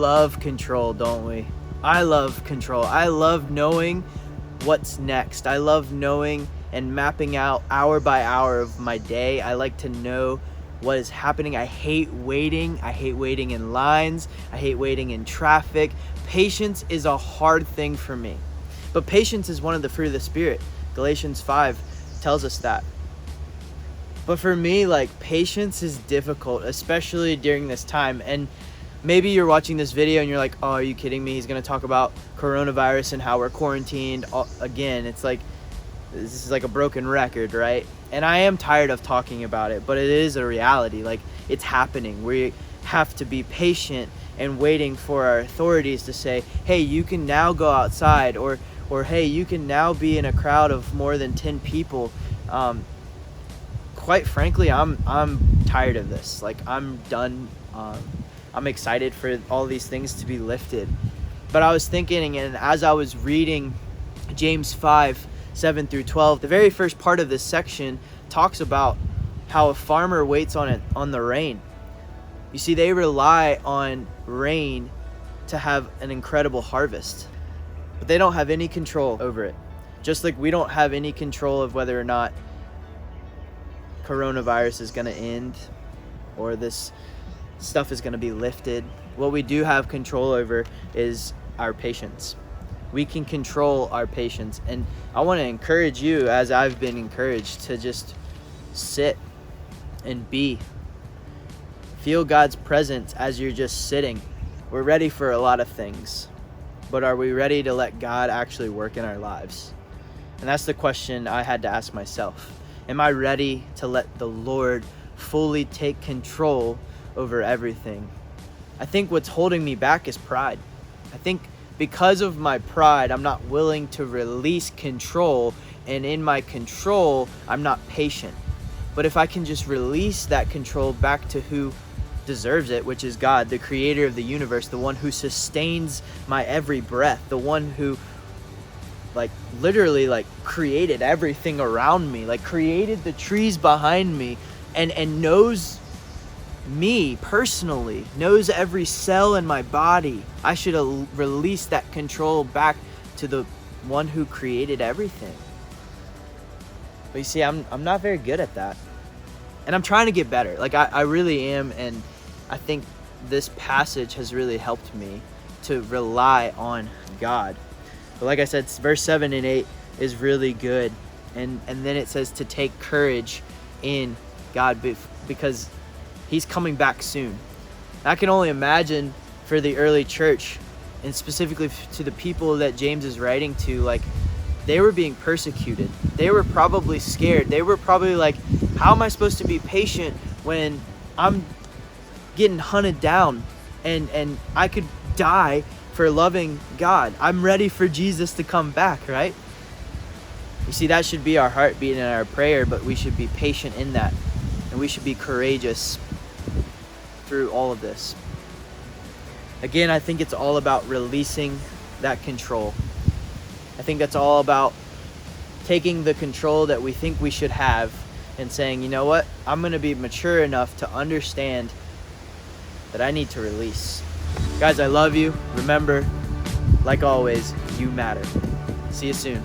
love control, don't we? I love control. I love knowing what's next. I love knowing and mapping out hour by hour of my day. I like to know what is happening. I hate waiting. I hate waiting in lines. I hate waiting in traffic. Patience is a hard thing for me. But patience is one of the fruit of the Spirit. Galatians 5 tells us that. But for me, like, patience is difficult, especially during this time. And maybe you're watching this video and you're like, oh, are you kidding me? He's going to talk about coronavirus and how we're quarantined. Again, it's like, this is like a broken record, right? And I am tired of talking about it, but it is a reality. Like, it's happening. We have to be patient and waiting for our authorities to say, hey, you can now go outside, or hey, you can now be in a crowd of more than 10 people. Quite frankly, I'm tired of this. Like, I'm done. I'm excited for all these things to be lifted. But I was thinking, and as I was reading James 5:7-12, the very first part of this section talks about how a farmer waits on the rain. You see, they rely on rain to have an incredible harvest, but they don't have any control over it. Just like we don't have any control of whether or not coronavirus is going to end or this stuff is going to be lifted. What we do have control over is our patience. We can control our patience. And I want to encourage you, as I've been encouraged, to just sit and feel God's presence as you're just sitting. We're ready for a lot of things, but are we ready to let God actually work in our lives? And that's the question I had to ask myself. Am I ready to let the Lord fully take control over everything? I think what's holding me back is pride. I think because of my pride, I'm not willing to release control, and in my control, I'm not patient. But if I can just release that control back to who deserves it, which is God, the creator of the universe, the one who sustains my every breath, the one who literally created everything around me, created the trees behind me, and knows me personally, knows every cell in my body. I should release that control back to the one who created everything. But you see, I'm not very good at that, and I'm trying to get better. I really am, and I think this passage has really helped me to rely on God. But like I said, verse 7 and 8 is really good, and then it says to take courage in God because He's coming back soon. I can only imagine for the early church, and specifically to the people that James is writing to, they were being persecuted. They were probably scared. They were probably like, how am I supposed to be patient when I'm getting hunted down and I could die for loving God? I'm ready for Jesus to come back, right? You see, that should be our heartbeat and our prayer, but we should be patient in that, and we should be courageous through all of this. Again, I think it's all about releasing that control. I think that's all about taking the control that we think we should have and saying, you know what, I'm going to be mature enough to understand that I need to release. Guys, I love you. Remember, like always, you matter. See you soon.